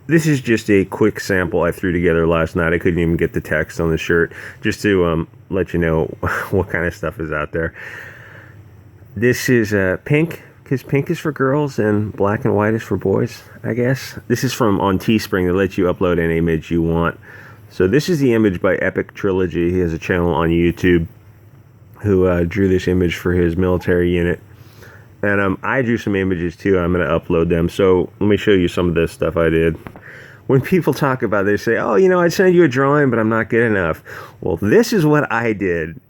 This is just a quick sample I threw together last night. I couldn't even get the text on the shirt, just to let you know what kind of stuff is out there. This is pink, because pink is for girls and black and white is for boys, I guess. This is from on Teespring that lets you upload any image you want. So this is the image by Epic Trilogy. He has a channel on YouTube who drew this image for his military unit. And I drew some images too. I'm going to upload them. So let me show you some of this stuff I did. When people talk about it, they say, oh, I'd send you a drawing, but I'm not good enough. Well, this is what I did.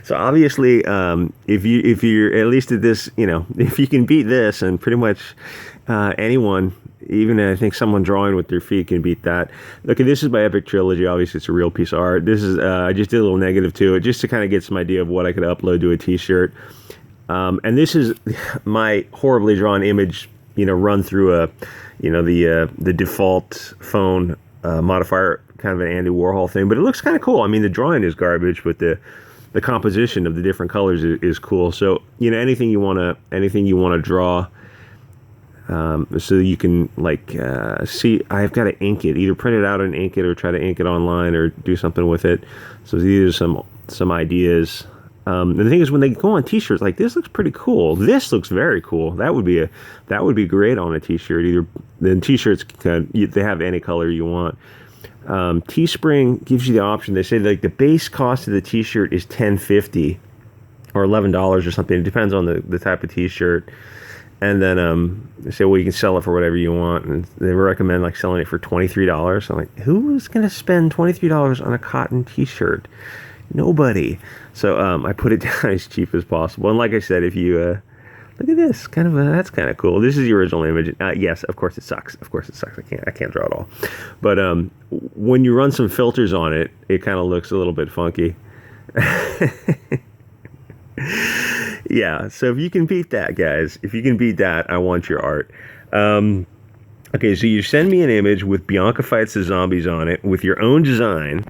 So obviously, if you're at least at this, if you can beat this, and pretty much anyone, even I think someone drawing with their feet can beat that. Look, this is by Epic Trilogy. Obviously, it's a real piece of art. This is I just did a little negative to it, just to kind of get some idea of what I could upload to a T-shirt. And this is my horribly drawn image, run through the default phone modifier, kind of an Andy Warhol thing. But it looks kind of cool. I mean, the drawing is garbage, but the composition of the different colors is cool. So anything you want to draw, so you can see. I've got to ink it, either print it out and ink it, or try to ink it online, or do something with it. So these are some ideas. The thing is, when they go on T-shirts, like this looks pretty cool. This looks very cool. That would be great on a T-shirt. Either then T-shirts they have any color you want. Teespring gives you the option. They say the base cost of the T-shirt is $10.50 or $11 or something. It depends on the type of T-shirt. And then they say, well, you can sell it for whatever you want. And they recommend selling it for $23. I'm like, who is going to spend $23 on a cotton T-shirt? Nobody. So I put it down as cheap as possible. And like I said, if you look at this, that's kind of cool. This is the original image. Yes, of course it sucks. I can't draw it all. But when you run some filters on it, it kind of looks a little bit funky. Yeah. So if you can beat that, guys, I want your art. Okay, so you send me an image with Bianca Fights the Zombies on it with your own design.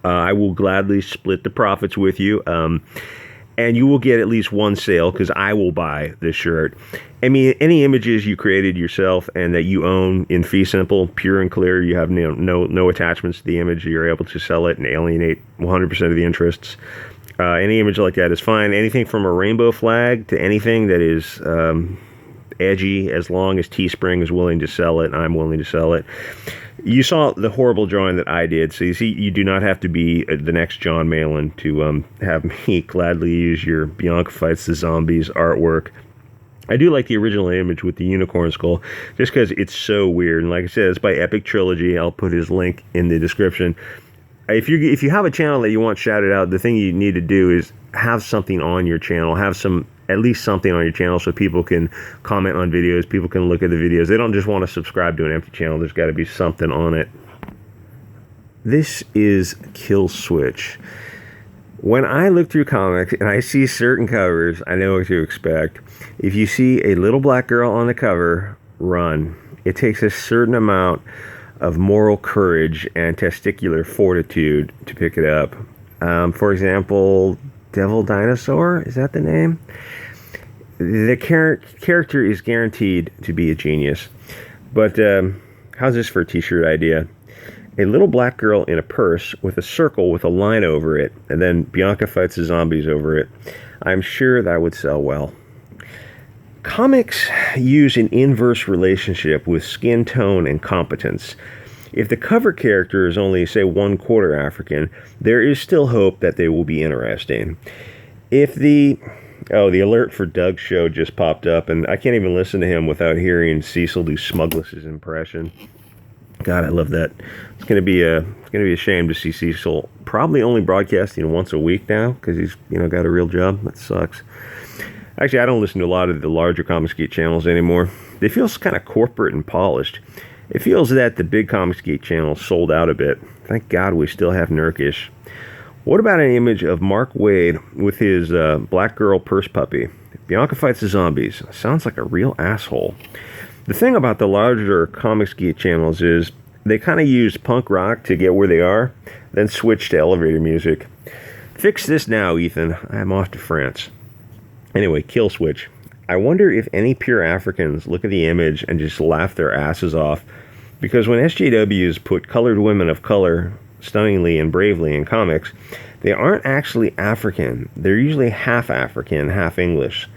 I will gladly split the profits with you, and you will get at least one sale, because I will buy this shirt. I mean, any images you created yourself and that you own in fee simple, pure and clear, you have no attachments to the image, you're able to sell it and alienate 100% of the interests. Any image like that is fine. Anything from a rainbow flag to anything that is edgy, as long as Teespring is willing to sell it, I'm willing to sell it. You saw the horrible drawing that I did, so you see, you do not have to be the next John Malin to have me gladly use your Bianca Fights the Zombies artwork. I do like the original image with the unicorn skull, just because it's so weird. And like I said, it's by Epic Trilogy. I'll put his link in the description. If you have a channel that you want shouted out, the thing you need to do is have something on your channel, at least something on your channel, so people can comment on videos, people can look at the videos. They don't just want to subscribe to an empty channel. There's got to be something on it. This is Killswitch. When I look through comics and I see certain covers, I know what to expect. If you see a little black girl on the cover, run. It takes a certain amount of moral courage and testicular fortitude to pick it up. For example, Devil Dinosaur, is that the name? The character is guaranteed to be a genius. But how's this for a T-shirt idea? A little black girl in a purse with a circle with a line over it, and then Bianca Fights the Zombies over it. I'm sure that would sell well. Comics use an inverse relationship with skin tone and competence. If the cover character is only, say, 1/4 African, there is still hope that they will be interesting. If the alert for Doug's show just popped up, and I can't even listen to him without hearing Cecil do Smuggler's impression. God, I love that. It's gonna be a shame to see Cecil probably only broadcasting once a week now, because he's got a real job. That sucks. Actually, I don't listen to a lot of the larger Comicsgate channels anymore. They feel kind of corporate and polished. It feels that the big Comicsgate channel sold out a bit. Thank God we still have Nurkish. What about an image of Mark Waid with his black girl purse puppy? Bianca Fights the Zombies. Sounds like a real asshole. The thing about the larger Comicsgate channels is they kind of use punk rock to get where they are, then switch to elevator music. Fix this now, Ethan. I'm off to France. Anyway, Killswitch. I wonder if any pure Africans look at the image and just laugh their asses off, because when SJWs put colored women of color stunningly and bravely in comics, they aren't actually African. They're usually half African, half English.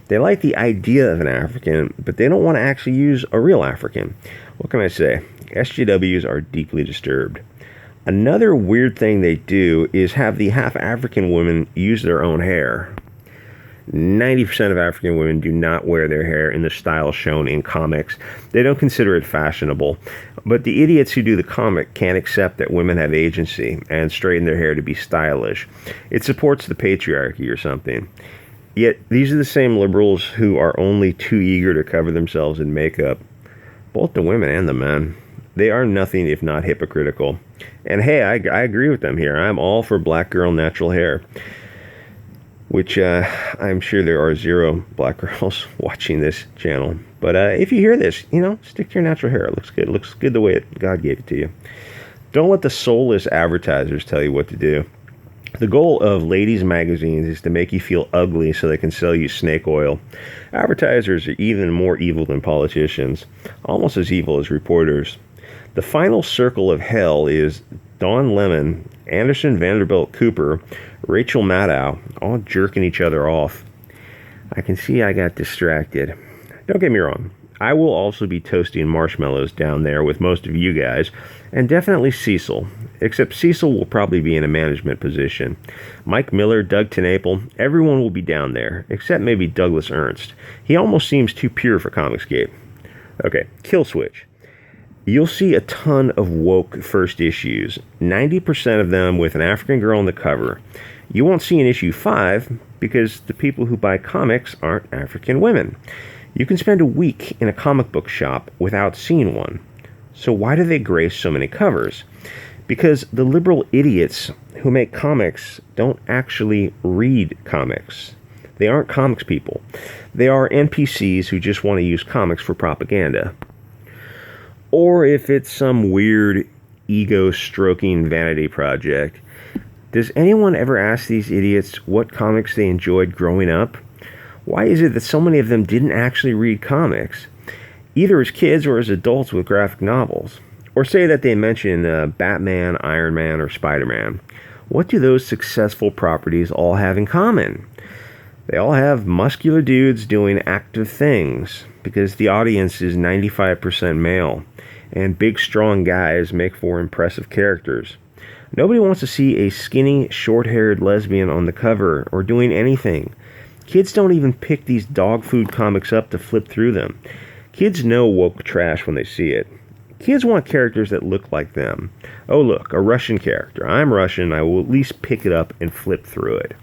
They like the idea of an African, but they don't want to actually use a real African. What can I say? SJWs are deeply disturbed. Another weird thing they do is have the half African women use their own hair. 90% of African women do not wear their hair in the style shown in comics. They don't consider it fashionable. But the idiots who do the comic can't accept that women have agency and straighten their hair to be stylish. It supports the patriarchy or something. Yet these are the same liberals who are only too eager to cover themselves in makeup. Both the women and the men. They are nothing if not hypocritical. And hey, I agree with them here. I'm all for black girl natural hair. Which I'm sure there are 0 black girls watching this channel. But if you hear this, stick to your natural hair. It looks good. It looks good the way God gave it to you. Don't let the soulless advertisers tell you what to do. The goal of ladies' magazines is to make you feel ugly so they can sell you snake oil. Advertisers are even more evil than politicians, almost as evil as reporters. The final circle of hell is Don Lemon, Anderson Vanderbilt Cooper, Rachel Maddow, all jerking each other off. I can see I got distracted. Don't get me wrong. I will also be toasting marshmallows down there with most of you guys, and definitely Cecil. Except Cecil will probably be in a management position. Mike Miller, Doug TenNapel, everyone will be down there, except maybe Douglas Ernst. He almost seems too pure for Comicsgate. Okay, Killswitch. You'll see a ton of woke first issues, 90% of them with an African girl on the cover. You won't see an issue 5 because the people who buy comics aren't African women. You can spend a week in a comic book shop without seeing one. So why do they grace so many covers? Because the liberal idiots who make comics don't actually read comics. They aren't comics people. They are NPCs who just want to use comics for propaganda. Or if it's some weird ego-stroking vanity project. Does anyone ever ask these idiots what comics they enjoyed growing up? Why is it that so many of them didn't actually read comics, either as kids or as adults with graphic novels? Or say that they mention Batman, Iron Man, or Spider-Man. What do those successful properties all have in common? They all have muscular dudes doing active things, because the audience is 95% male, and big strong guys make for impressive characters. Nobody wants to see a skinny, short-haired lesbian on the cover or doing anything. Kids don't even pick these dog food comics up to flip through them. Kids know woke trash when they see it. Kids want characters that look like them. Oh look, a Russian character. I'm Russian, I will at least pick it up and flip through it.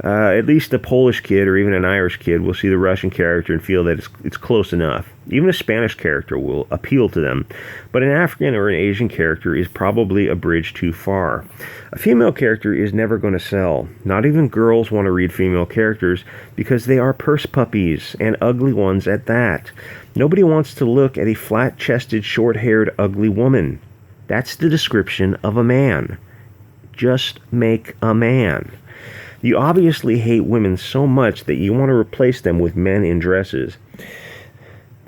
At least a Polish kid or even an Irish kid will see the Russian character and feel that it's close enough. Even a Spanish character will appeal to them, but an African or an Asian character is probably a bridge too far. A female character is never going to sell. Not even girls want to read female characters because they are purse puppies, and ugly ones at that. Nobody wants to look at a flat-chested, short-haired, ugly woman. That's the description of a man. Just make a man. You obviously hate women so much that you want to replace them with men in dresses.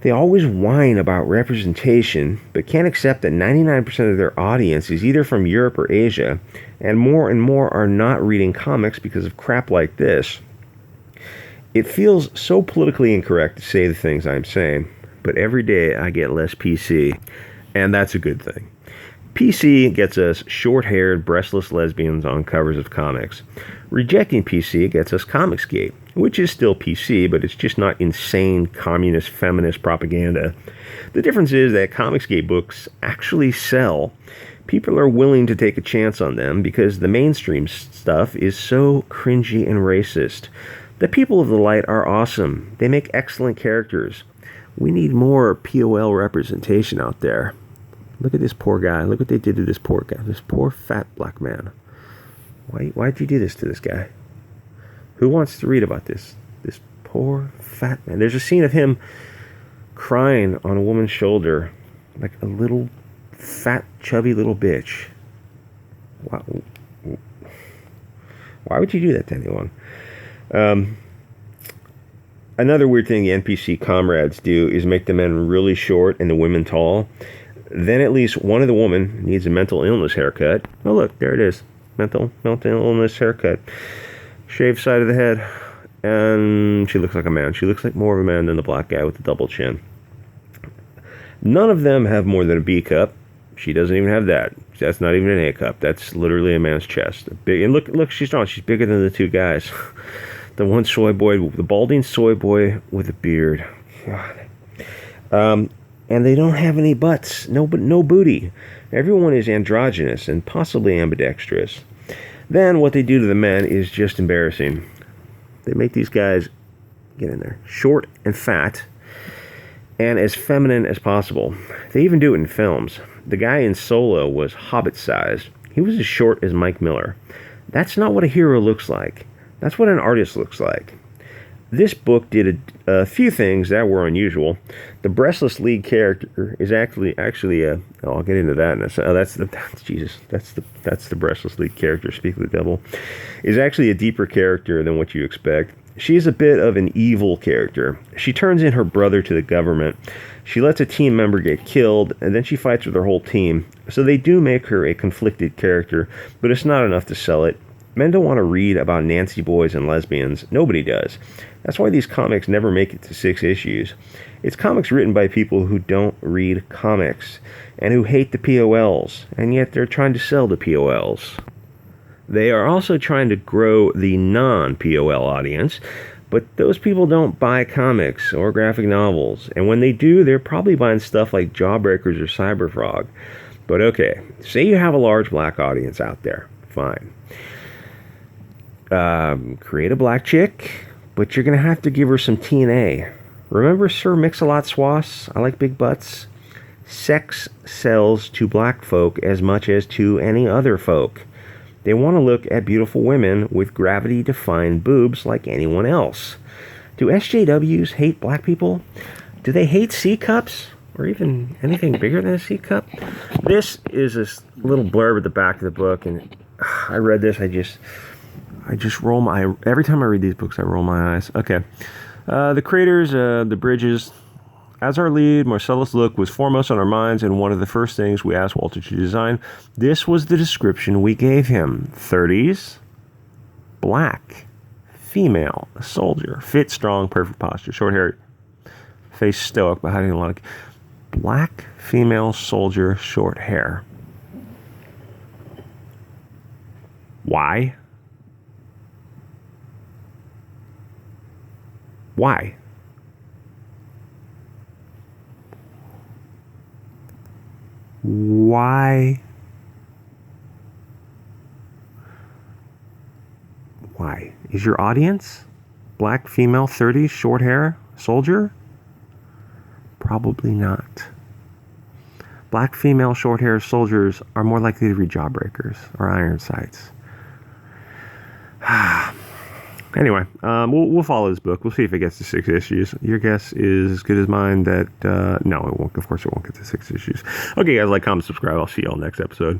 They always whine about representation, but can't accept that 99% of their audience is either from Europe or Asia, and more are not reading comics because of crap like this. It feels so politically incorrect to say the things I'm saying, but every day I get less PC, and that's a good thing. PC gets us short-haired, breastless lesbians on covers of comics. Rejecting PC gets us Comicsgate, which is still PC, but it's just not insane communist feminist propaganda. The difference is that Comicsgate books actually sell. People are willing to take a chance on them because the mainstream stuff is so cringy and racist. The people of the light are awesome. They make excellent characters. We need more POL representation out there. Look at this poor guy. Look what they did to this poor guy. This poor fat black man. Why'd you do this to this guy? Who wants to read about this? This poor fat man. There's a scene of him crying on a woman's shoulder like a little fat, chubby little bitch. Why would you do that to anyone? Another weird thing the NPC comrades do is make the men really short and the women tall. Then at least one of the women needs a mental illness haircut. Oh, look, there it is. Mental illness haircut. Shaved side of the head. And she looks like a man. She looks like more of a man than the black guy with the double chin. None of them have more than a B cup. She doesn't even have that. That's not even an A cup. That's literally a man's chest. Big, and look, she's strong. She's bigger than the two guys. The one soy boy, the balding soy boy with a beard. God. And they don't have any butts. No booty. Everyone is androgynous and possibly ambidextrous. Then what they do to the men is just embarrassing. They make these guys, get in there, short and fat and as feminine as possible. They even do it in films. The guy in Solo was Hobbit-sized. He was as short as Mike Miller. That's not what a hero looks like. That's what an artist looks like. This book did a few things that were unusual. The breastless lead character is actually I'll get into that in a second. That's the breastless lead character. Speak of the devil, is actually a deeper character than what you expect. She's a bit of an evil character. She turns in her brother to the government. She lets a team member get killed, and then she fights with her whole team. So they do make her a conflicted character, but it's not enough to sell it. Men don't want to read about Nancy boys and lesbians. Nobody does. That's why these comics never make it to 6 issues. It's comics written by people who don't read comics and who hate the POLs, and yet they're trying to sell the POLs. They are also trying to grow the non-POL audience, but those people don't buy comics or graphic novels, and when they do, they're probably buying stuff like Jawbreakers or Cyberfrog. But okay, say you have a large black audience out there. Fine. Create a black chick, but you're going to have to give her some TNA. Remember Sir Mix-a-Lot-Swass? I like big butts. Sex sells to black folk as much as to any other folk. They want to look at beautiful women with gravity-defined boobs like anyone else. Do SJW'S hate black people? Do they hate C-cups? Or even anything bigger than a C-cup? This is a little blurb at the back of the book, and I read this, I just roll my... Every time I read these books, I roll my eyes. Okay. The creators, the bridges. As our lead, Marcellus look was foremost on our minds, and one of the first things we asked Walter to design. This was the description we gave him. 30s, black, female, soldier, fit, strong, perfect posture, short hair, face stoic, but hiding a lot of... Black, female, soldier, short hair. Why? Why? Why? Why? Is your audience black, female, 30s, short hair, soldier? Probably not. Black, female, short hair soldiers are more likely to read Jawbreakers or Ironsides. Anyway, we'll follow this book. We'll see if it gets to 6 issues. Your guess is as good as mine that, no, it won't. Of course, it won't get to 6 issues. Okay, guys, like, comment, subscribe. I'll see you all next episode.